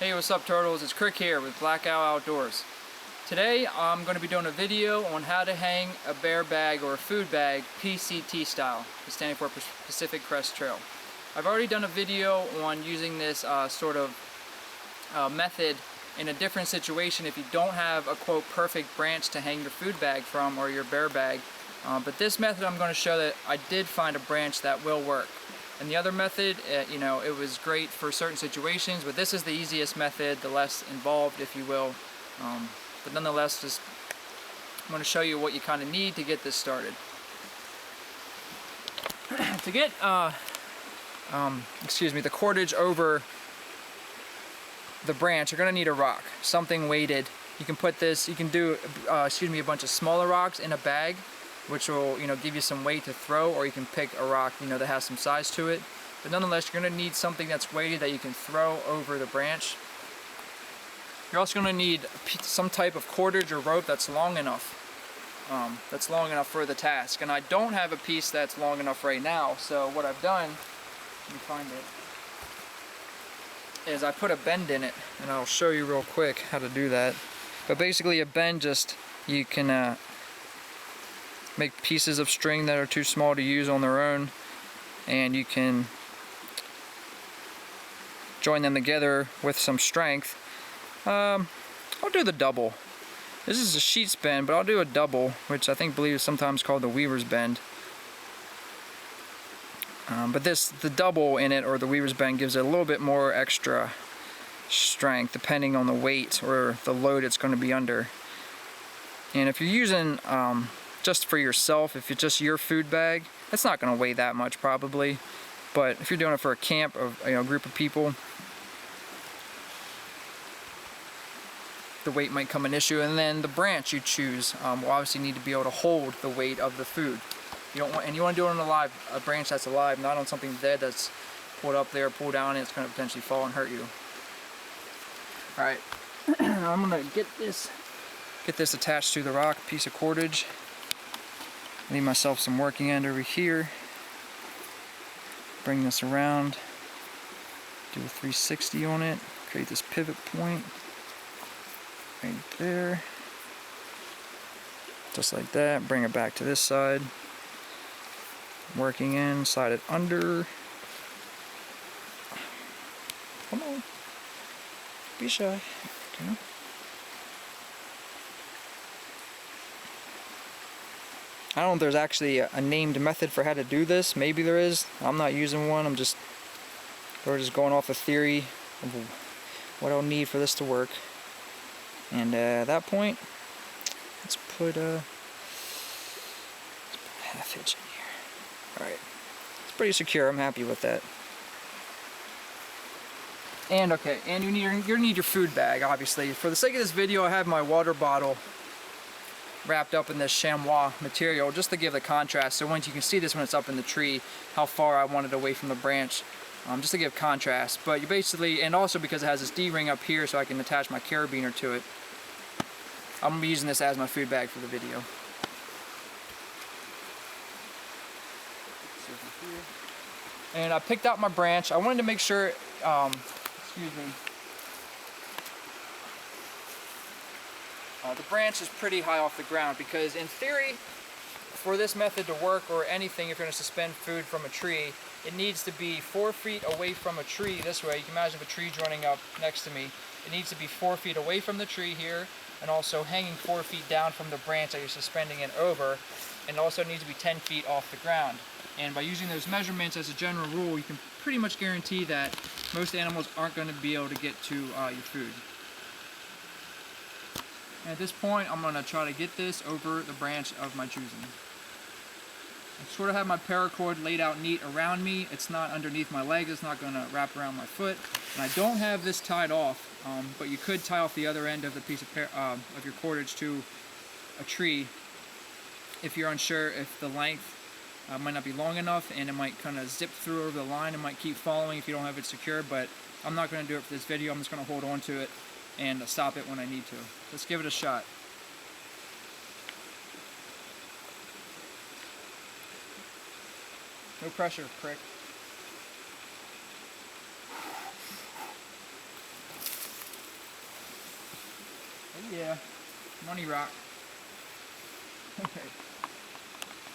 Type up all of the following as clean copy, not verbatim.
Hey, what's up turtles? It's Krik here with Black Owl Outdoors. Today I'm going to be doing a video on how to hang a bear bag or a food bag PCT style, standing for Pacific Crest Trail. I've already done a video on using this sort of method in a different situation if you don't have a quote perfect branch to hang your food bag from or your bear bag. But this method I'm going to show that I did find a branch that will work. And the other method, you know, it was great for certain situations, but this is the easiest method, the less involved, if you will. But nonetheless, just I'm going to show you what you kind of need to get this started. To get, the cordage over the branch, you're going to need a rock, something weighted. You can put this, you can do, a bunch of smaller rocks in a bag, which will, you know, give you some weight to throw, or you can pick a rock, you know, that has some size to it. But nonetheless, you're going to need something that's weighted that you can throw over the branch. You're also going to need some type of cordage or rope that's long enough. For the task. And I don't have a piece that's long enough right now, so what I've done, let me find it, is I put a bend in it, and I'll show you real quick how to do that. But basically a bend, just, you can make pieces of string that are too small to use on their own, and you can join them together with some strength. I'll do the double. This is a sheets bend, but I'll do a double, which I believe is sometimes called the weaver's bend. But the double in it, or the weaver's bend, gives it a little bit more extra strength depending on the weight or the load it's going to be under. And if you're using just for yourself, if it's just your food bag, it's not going to weigh that much probably. But if you're doing it for a camp of, you know, a group of people, the weight might come an issue. And then the branch you choose will obviously need to be able to hold the weight of the food. You don't want, and you want to do it on a branch that's alive, not on something dead that's pulled up there, pulled down, and it's going to potentially fall and hurt you. All right, I'm going to get this attached to the rock, piece of cordage. Leave myself some working end over here. Bring this around. Do a 360 on it. Create this pivot point. Right there. Just like that. Bring it back to this side. Working end. Slide it under. Come on. Be shy. Okay. I don't know if there's actually a named method for how to do this. Maybe there is. I'm not using one. We're just going off a theory of what I'll need for this to work. And at that point, let's put a half inch in here. All right, it's pretty secure. I'm happy with that. And okay, and you need your food bag, obviously. For the sake of this video, I have my water bottle wrapped up in this chamois material just to give the contrast, so once you can see this when it's up in the tree, how far I want it away from the branch, just to give contrast. But you basically, and also because it has this D-ring up here so I can attach my carabiner to it, I'm going to be using this as my food bag for the video. And I picked out my branch. I wanted to make sure, the branch is pretty high off the ground, because in theory, for this method to work, or anything, if you're going to suspend food from a tree, it needs to be 4 feet away from a tree this way. You can imagine if a tree's running up next to me. It needs to be 4 feet away from the tree here, and also hanging 4 feet down from the branch that you're suspending it over, and it also needs to be 10 feet off the ground. And by using those measurements as a general rule, you can pretty much guarantee that most animals aren't going to be able to get to your food. And at this point, I'm going to try to get this over the branch of my choosing. I sort of have my paracord laid out neat around me. It's not underneath my legs. It's not going to wrap around my foot. And I don't have this tied off, but you could tie off the other end of the piece of your cordage to a tree if you're unsure if the length might not be long enough, and it might kind of zip through over the line and might keep following if you don't have it secure. But I'm not going to do it for this video. I'm just going to hold on to it and stop it when I need to. Let's give it a shot. No pressure, Krik. Oh yeah, money rock. Okay.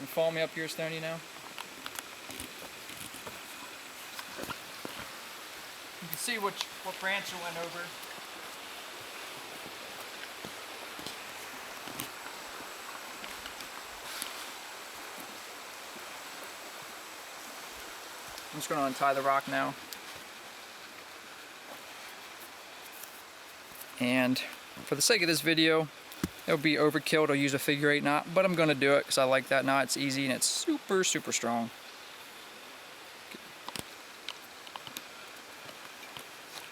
You follow me up here, Stony, now? You can see what branch it went over. I'm just going to untie the rock now. And for the sake of this video, it would be overkill to use a figure 8 knot, but I'm going to do it because I like that knot. It's easy and it's super, super strong.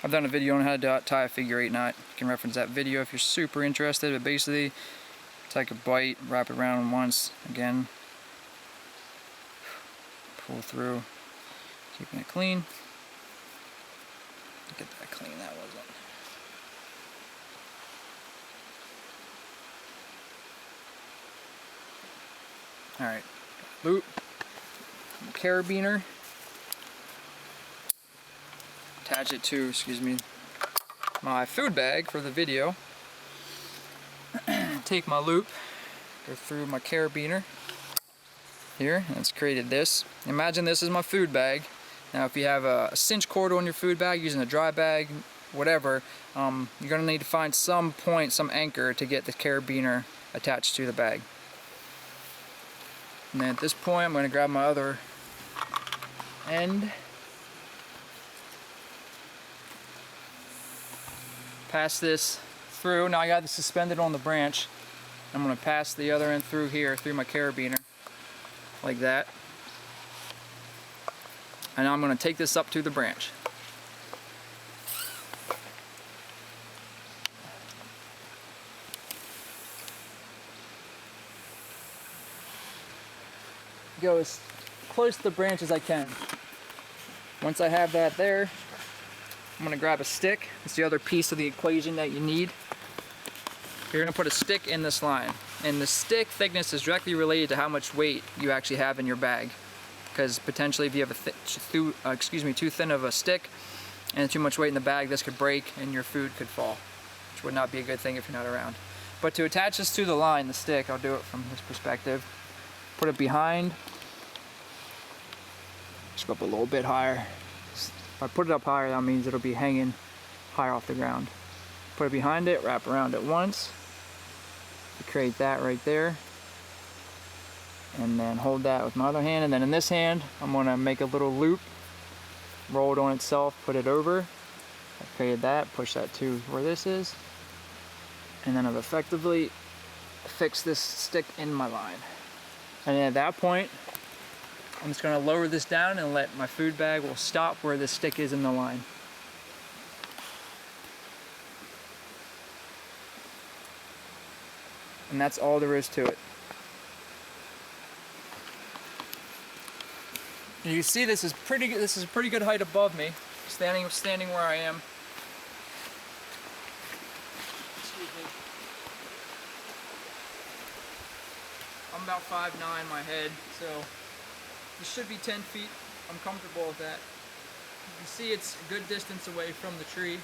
I've done a video on how to tie a figure 8 knot. You can reference that video if you're super interested, but basically take a bite, wrap it around once, again, pull through, keeping it clean. Get that clean, that wasn't. Alright, loop, carabiner, attach it to, my food bag for the video. Take my loop, go through my carabiner here, and it's created this. Imagine this is my food bag. Now if you have a cinch cord on your food bag, using a dry bag, whatever, you're going to need to find some point, some anchor to get the carabiner attached to the bag. And then at this point I'm going to grab my other end, pass this through. Now I got this suspended on the branch. I'm going to pass the other end through here, through my carabiner, like that. And I'm going to take this up to the branch. Go as close to the branch as I can. Once I have that there, I'm going to grab a stick. It's the other piece of the equation that you need. You're going to put a stick in this line, and the stick thickness is directly related to how much weight you actually have in your bag. Because potentially if you have too thin of a stick and too much weight in the bag, this could break and your food could fall, which would not be a good thing if you're not around. But to attach this to the line, the stick, I'll do it from this perspective. Put it behind. Just go up a little bit higher. If I put it up higher, that means it'll be hanging higher off the ground. Put it behind it, wrap around it once. Create that right there. And then hold that with my other hand. And then in this hand, I'm going to make a little loop. Roll it on itself, put it over. I created that, push that to where this is. And then I've effectively fixed this stick in my line. And then at that point, I'm just going to lower this down and let my food bag will stop where the stick is in the line. And that's all there is to it. And you can see this is a pretty good height above me, standing where I am. Excuse me. I'm about 5'9" my head, so this should be 10 feet. I'm comfortable with that. You can see it's a good distance away from the tree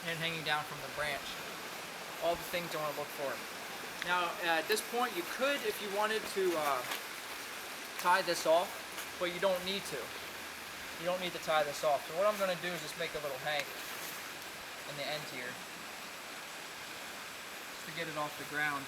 and hanging down from the branch. All the things I want to look for. Now at this point you could, if you wanted to, tie this off, but you don't need to. You don't need to tie this off. So what I'm going to do is just make a little hank in the end here, just to get it off the ground.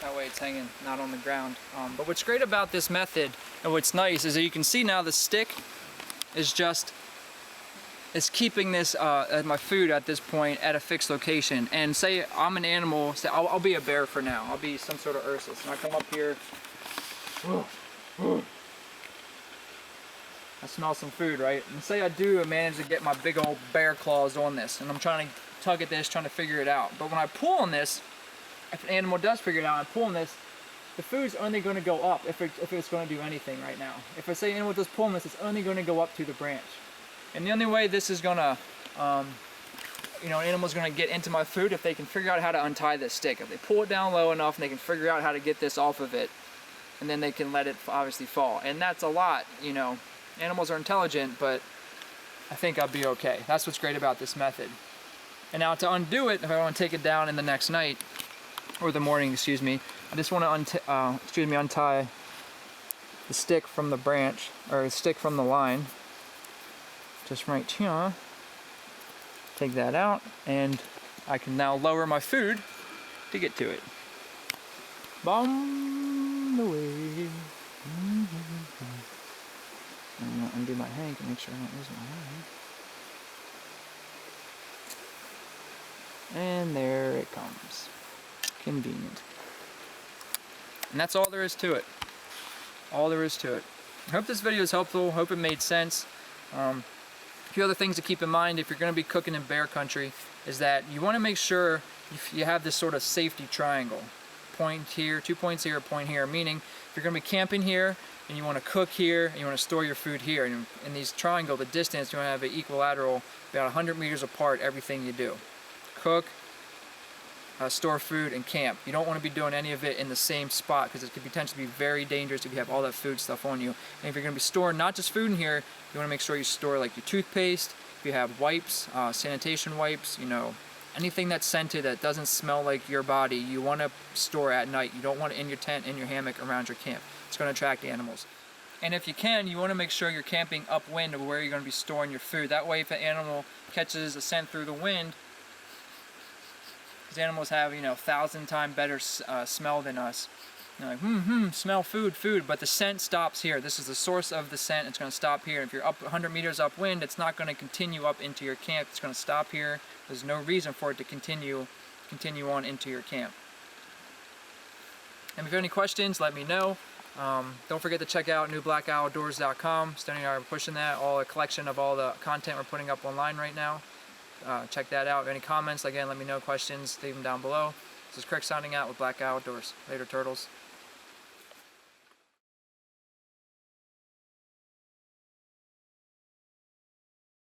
That way it's hanging not on the ground. But what's great about this method, and what's nice, is that you can see now the stick is keeping this my food at this point at a fixed location. And say I'm an animal, say I'll be a bear for now. I'll be some sort of Ursus. And I come up here. I smell some food, right? And say I do manage to get my big old bear claws on this, and I'm trying to tug at this, trying to figure it out. But when I pull on this, if an animal does figure it out, I pull on this, the food's only going to go up if it's going to do anything right now. If I say an animal does pull on this, it's only going to go up to the branch. And the only way this is going to, you know, an animal's going to get into my food if they can figure out how to untie this stick. If they pull it down low enough and they can figure out how to get this off of it, and then they can let it obviously fall. And that's a lot, you know. Animals are intelligent, but I think I'll be okay. That's what's great about this method. And now to undo it, if I want to take it down in the next night, or the morning, excuse me, I just want to untie the stick from the branch, or the stick from the line, just right here. Take that out, and I can now lower my food to get to it. Bum the way. I'm going to undo my hank and make sure I don't lose my hank. And there it comes. Convenient. And that's all there is to it. All there is to it. I hope this video is helpful. Hope it made sense. A few other things to keep in mind if you're going to be cooking in bear country is that you want to make sure you have this sort of safety triangle. Point here, 2 points here, a point here. Meaning if you're going to be camping here, and you want to cook here, and you want to store your food here. And in these triangle, the distance, you want to have an equilateral, about 100 meters apart, everything you do. Cook, store food, and camp. You don't want to be doing any of it in the same spot because it could potentially be very dangerous if you have all that food stuff on you. And if you're going to be storing not just food in here, you want to make sure you store like your toothpaste, if you have wipes, sanitation wipes, you know, anything that's scented that doesn't smell like your body, you want to store at night. You don't want it in your tent, in your hammock, around your camp. It's going to attract animals. And if you can, you want to make sure you're camping upwind of where you're going to be storing your food. That way if an animal catches a scent through the wind, because animals have, you know, 1,000 times better smell than us. They're like, smell food, but the scent stops here. This is the source of the scent. It's going to stop here. If you're up 100 meters upwind, it's not going to continue up into your camp. It's going to stop here. There's no reason for it to continue on into your camp. And if you have any questions, let me know. Don't forget to check out newblackoutdoors.com. Stony and I are pushing that, all a collection of all the content we're putting up online right now. Check that out. If any comments, again, let me know. Questions, leave them down below. This is Krik signing out with Black Outdoors. Later, turtles.